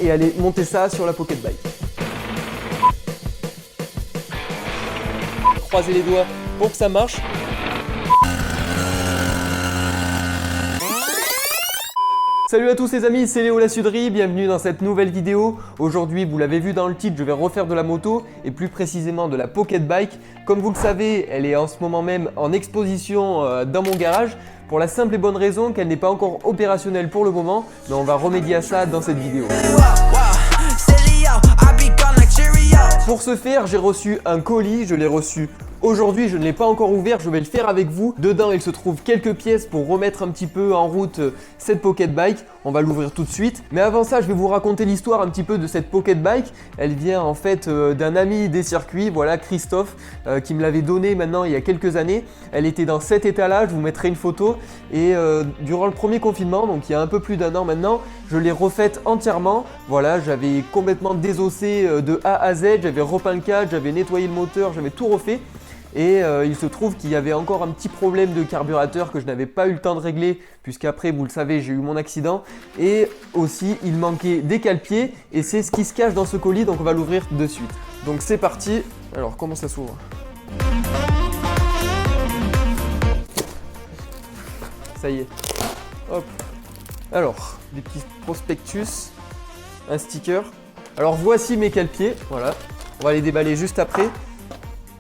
et aller monter ça sur la Pocket Bike. Croisez les doigts pour que ça marche. Salut à tous les amis, c'est Léo la Suderie, bienvenue dans cette nouvelle vidéo. Aujourd'hui, vous l'avez vu dans le titre, je vais refaire de la moto et plus précisément de la Pocket Bike. Comme vous le savez, elle est en ce moment même en exposition dans mon garage pour la simple et bonne raison qu'elle n'est pas encore opérationnelle pour le moment, mais on va remédier à ça dans cette vidéo. Pour ce faire, j'ai reçu un colis, je l'ai reçu aujourd'hui, je ne l'ai pas encore ouvert, je vais le faire avec vous. Dedans, il se trouve quelques pièces pour remettre un petit peu en route cette Pocket Bike. On va l'ouvrir tout de suite. Mais avant ça, je vais vous raconter l'histoire un petit peu de cette Pocket Bike. Elle vient en fait d'un ami des circuits, voilà, Christophe, qui me l'avait donnée maintenant il y a quelques années. Elle était dans cet état-là, je vous mettrai une photo. Et durant le premier confinement, donc il y a un peu plus d'un an maintenant, je l'ai refaite entièrement. Voilà, j'avais complètement désossé de A à Z, j'avais repeint le cadre, j'avais nettoyé le moteur, j'avais tout refait. Et il se trouve qu'il y avait encore un petit problème de carburateur que je n'avais pas eu le temps de régler puisqu'après, vous le savez, j'ai eu mon accident. Et aussi, il manquait des cale-pieds et c'est ce qui se cache dans ce colis, donc on va l'ouvrir de suite. Donc c'est parti. Alors, comment ça s'ouvre? Ça y est. Hop. Alors, des petits prospectus, un sticker. Alors voici mes cale-pieds, voilà. On va les déballer juste après.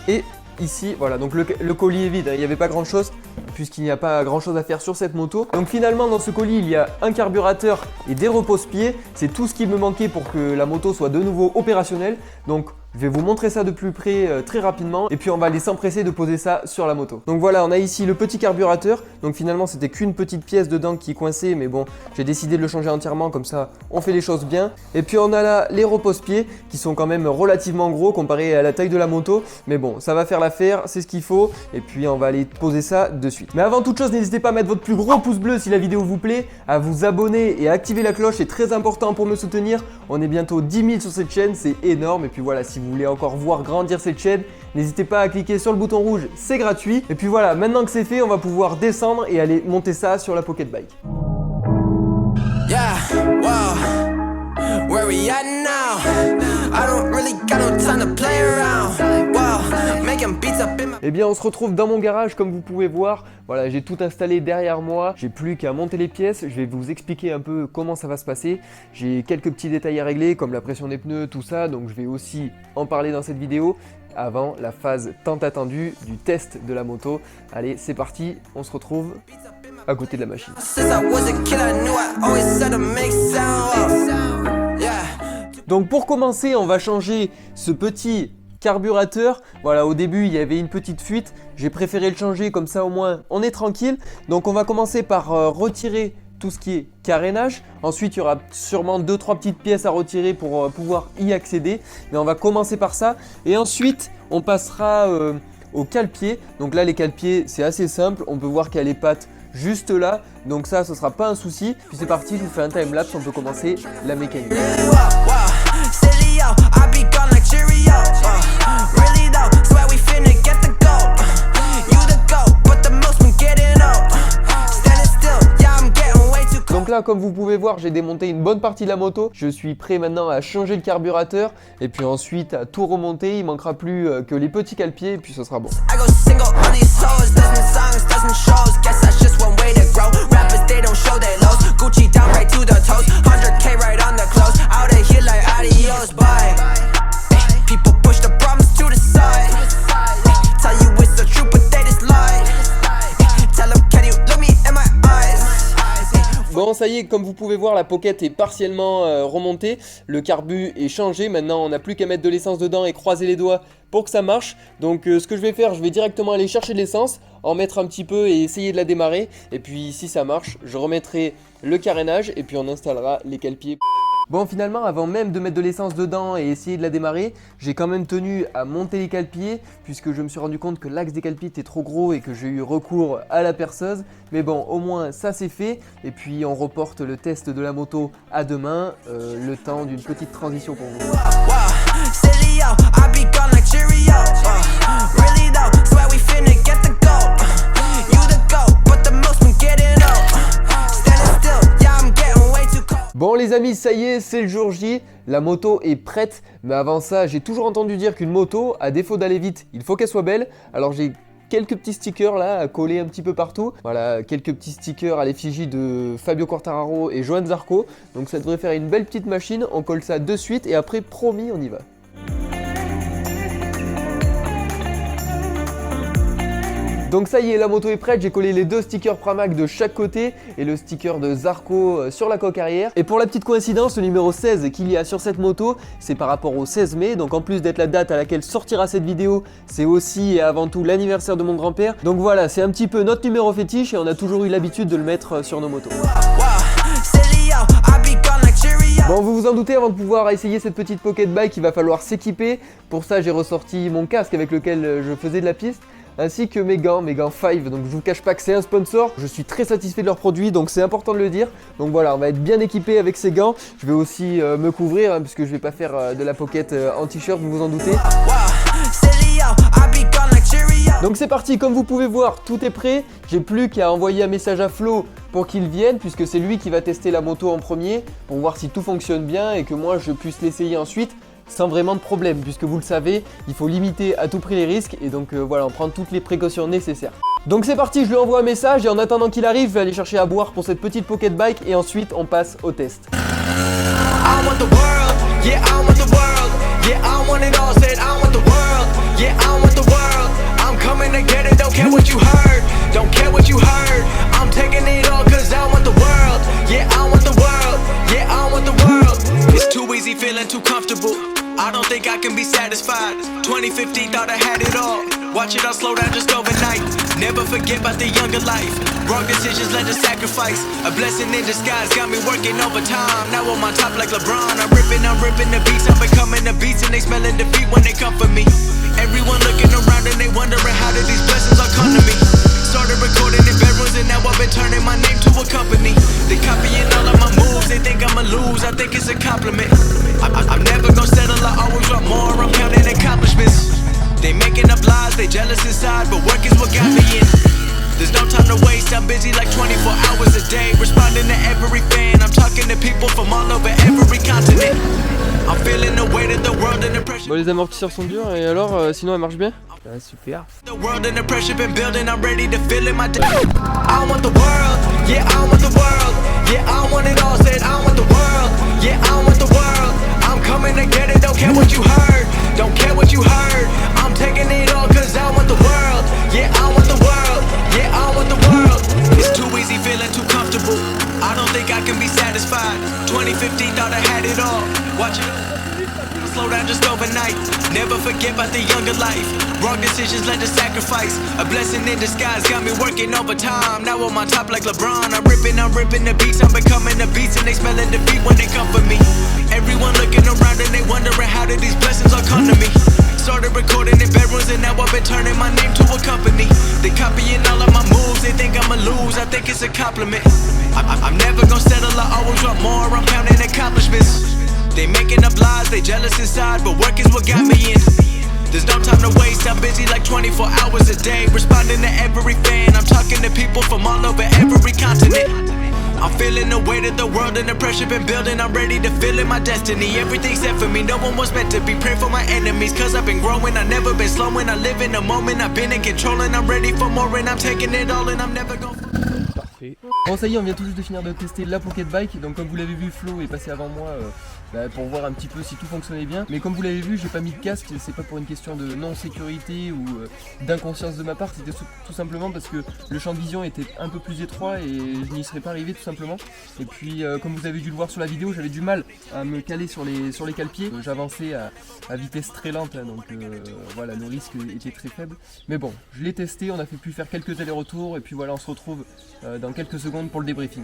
Et ici, voilà, donc le colis est vide, hein. Il n'y avait pas grand chose puisqu'il n'y a pas grand chose à faire sur cette moto. Donc finalement dans ce colis il y a un carburateur et des repose-pieds. C'est tout ce qui me manquait pour que la moto soit de nouveau opérationnelle. Donc je vais vous montrer ça de plus près très rapidement et puis on va aller s'empresser de poser ça sur la moto. Donc voilà, on a ici le petit carburateur. Donc finalement c'était qu'une petite pièce dedans qui coinçait, mais bon, j'ai décidé de le changer entièrement, comme ça on fait les choses bien. Et puis on a là les repose-pieds qui sont quand même relativement gros comparé à la taille de la moto, mais bon, ça va faire l'affaire, c'est ce qu'il faut. Et puis on va aller poser ça de suite. Mais avant toute chose, n'hésitez pas à mettre votre plus gros pouce bleu si la vidéo vous plaît, à vous abonner et à activer la cloche, c'est très important pour me soutenir. On est bientôt 10 000 sur cette chaîne, c'est énorme. Et puis voilà, si vous voulez encore voir grandir cette chaîne, n'hésitez pas à cliquer sur le bouton rouge, c'est gratuit. Et puis voilà, maintenant que c'est fait, on va pouvoir descendre et aller monter ça sur la Pocket Bike. Yeah, wow, where we at now? I don't really got no time to play around. Wow, making beats up in my... Eh bien on se retrouve dans mon garage comme vous pouvez voir. Voilà, j'ai tout installé derrière moi, j'ai plus qu'à monter les pièces. Je vais vous expliquer un peu comment ça va se passer. J'ai quelques petits détails à régler comme la pression des pneus, tout ça, donc je vais aussi en parler dans cette vidéo avant la phase tant attendue du test de la moto. Allez, c'est parti, on se retrouve à côté de la machine. Donc pour commencer, on va changer ce petit carburateur. Voilà, au début il y avait une petite fuite, j'ai préféré le changer comme ça au moins on est tranquille. Donc on va commencer par retirer tout ce qui est carénage. Ensuite il y aura sûrement 2-3 petites pièces à retirer pour pouvoir y accéder, mais on va commencer par ça et ensuite on passera au cale-pied. Donc là les cale-pieds c'est assez simple, on peut voir qu'il y a les pattes juste là, donc ça ce sera pas un souci. Puis c'est parti, je vous fais un time-lapse, on peut commencer la mécanique. Donc là, comme vous pouvez voir, j'ai démonté une bonne partie de la moto. Je suis prêt maintenant à changer le carburateur et puis ensuite à tout remonter. Il manquera plus que les petits cale-pieds et puis ce sera bon. Bon, ça y est, comme vous pouvez voir, la Pocket est partiellement remontée. Le carbu est changé. Maintenant, on n'a plus qu'à mettre de l'essence dedans et croiser les doigts pour que ça marche. Donc, ce que je vais faire, je vais directement aller chercher de l'essence, en mettre un petit peu et essayer de la démarrer. Et puis, si ça marche, je remettrai le carénage et puis on installera les cale-pieds. Bon, finalement, avant même de mettre de l'essence dedans et essayer de la démarrer, j'ai quand même tenu à monter les cale-pieds puisque je me suis rendu compte que l'axe des cale-pieds était trop gros et que j'ai eu recours à la perceuse. Mais bon, au moins ça c'est fait et puis on reporte le test de la moto à demain, le temps d'une petite transition pour vous. Bon les amis, ça y est, c'est le jour J, la moto est prête, mais avant ça, j'ai toujours entendu dire qu'une moto, à défaut d'aller vite, il faut qu'elle soit belle. Alors j'ai quelques petits stickers là à coller un petit peu partout. Voilà, quelques petits stickers à l'effigie de Fabio Quartararo et Johann Zarco. Donc ça devrait faire une belle petite machine, on colle ça de suite et après promis on y va. Donc ça y est, la moto est prête, j'ai collé les deux stickers Pramac de chaque côté et le sticker de Zarco sur la coque arrière. Et pour la petite coïncidence, le numéro 16 qu'il y a sur cette moto, c'est par rapport au 16 mai. Donc en plus d'être la date à laquelle sortira cette vidéo, c'est aussi et avant tout l'anniversaire de mon grand-père. Donc voilà, c'est un petit peu notre numéro fétiche et on a toujours eu l'habitude de le mettre sur nos motos. Bon, vous vous en doutez, avant de pouvoir essayer cette petite pocket bike, il va falloir s'équiper. Pour ça, j'ai ressorti mon casque avec lequel je faisais de la piste, ainsi que mes gants 5. Donc je vous cache pas que c'est un sponsor, je suis très satisfait de leurs produits, donc c'est important de le dire. Donc voilà, on va être bien équipé avec ces gants. Je vais aussi me couvrir, hein, puisque je vais pas faire de la pocket en t-shirt, vous vous en doutez. Donc c'est parti, comme vous pouvez voir, tout est prêt. J'ai plus qu'à envoyer un message à Flo pour qu'il vienne, puisque c'est lui qui va tester la moto en premier, pour voir si tout fonctionne bien et que moi je puisse l'essayer ensuite sans vraiment de problème, puisque vous le savez, il faut limiter à tout prix les risques et donc voilà, on prend toutes les précautions nécessaires. Donc c'est parti, je lui envoie un message et en attendant qu'il arrive, je vais aller chercher à boire pour cette petite pocket bike et ensuite on passe au test. I don't think I can be satisfied. 2050 thought I had it all. Watch it all slow down just overnight. Never forget about the younger life. Wrong decisions led to sacrifice. A blessing in disguise got me working overtime. Now I'm on top like LeBron. I'm ripping the beats. I'm becoming the beats and they smelling defeat when they come for me. Everyone looking around and they wondering how did these blessings all come to me. Started recording in bedrooms and now I've been turning my name to a company. They copying all of my moves, they think I'ma lose, I think it's a compliment. I'm never gonna settle, I always want more, I'm counting accomplishments. They making up lies, they jealous inside, but work is what got me in. There's no time to waste, I'm busy like 24 hours a day, responding to every fan, I'm talking to people from all over every continent. I'm feeling the weight of the world and the pressure. Bon, les amortisseurs sont durs et alors sinon elle marche bien? Ah, super. The world and the pressure been building, I'm ready to feel it my day. I want the world, yeah I want the world, yeah I want it all, said I want the world, yeah I want the world. I'm coming to get it, don't care what you heard, don't care what you heard. I'm taking it all cause I want the world, yeah I want the world, yeah I want the world. It's too easy feeling too comfortable, I don't think I can be satisfied. 2050 thought I had it all, watch it. Slow down just overnight. Never forget about the younger life. Wrong decisions led to sacrifice. A blessing in disguise got me working overtime. Now I'm on top like LeBron. I'm ripping the beats. I'm becoming the beats and they smelling defeat when they come for me. Everyone looking around and they wondering how did these blessings all come to me. Started recording in bedrooms and now I've been turning my name to a company. They copying all of my moves. They think I'ma lose. I think it's a compliment. I'm never gonna settle. I always want more. I'm counting accomplishments. They making up lies, they jealous inside, but work is what got me in. There's no time to waste, I'm busy like 24 hours a day, responding to every fan, I'm talking to people from all over every continent. I'm feeling the weight of the world and the pressure been building, I'm ready to feel it, my destiny. Everything's set for me, no one was meant to be. Pray for my enemies, cause I've been growing, I've never been slowing. I live in the moment, I've been in control and I'm ready for more and I'm taking it all and I'm never gonna... Bon ça y est, on vient tout juste de finir de tester la pocket bike. Donc comme vous l'avez vu, Flo est passé avant moi pour voir un petit peu si tout fonctionnait bien. Mais comme vous l'avez vu, j'ai pas mis de casque, c'est pas pour une question de non-sécurité ou d'inconscience de ma part, c'était tout simplement parce que le champ de vision était un peu plus étroit et je n'y serais pas arrivé tout simplement. Et puis comme vous avez dû le voir sur la vidéo, j'avais du mal à me caler sur les cale-pieds. J'avançais à vitesse très lente, hein, donc voilà, le risque était très faible. Mais bon, je l'ai testé, on a pu faire quelques allers-retours et puis voilà, on se retrouve dans quelques secondes pour le débriefing.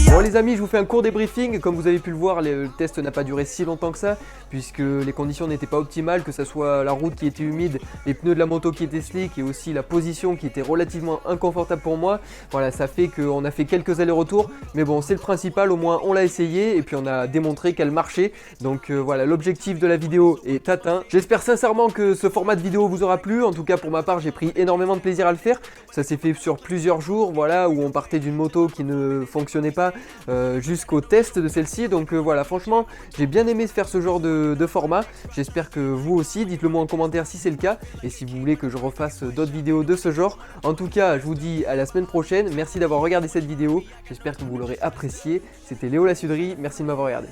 Bon les les amis, je vous fais un court débriefing. Comme vous avez pu le voir, le test n'a pas duré si longtemps que ça, puisque les conditions n'étaient pas optimales, que ce soit la route qui était humide, les pneus de la moto qui étaient slick et aussi la position qui était relativement inconfortable pour moi. Voilà, ça fait qu'on a fait quelques allers-retours, mais bon, c'est le principal, au moins on l'a essayé et puis on a démontré qu'elle marchait. Donc voilà, l'objectif de la vidéo est atteint. J'espère sincèrement que ce format de vidéo vous aura plu. En tout cas, pour ma part, j'ai pris énormément de plaisir à le faire. Ça s'est fait sur plusieurs jours, voilà, où on partait d'une moto qui ne fonctionnait pas jusqu'au test de celle-ci. Donc voilà, franchement, j'ai bien aimé faire ce genre de format. J'espère que vous aussi, dites-le moi en commentaire si c'est le cas et si vous voulez que je refasse d'autres vidéos de ce genre. En tout cas, je vous dis à la semaine prochaine. Merci d'avoir regardé cette vidéo. J'espère que vous l'aurez appréciée. C'était Léo La Suderie. Merci de m'avoir regardé.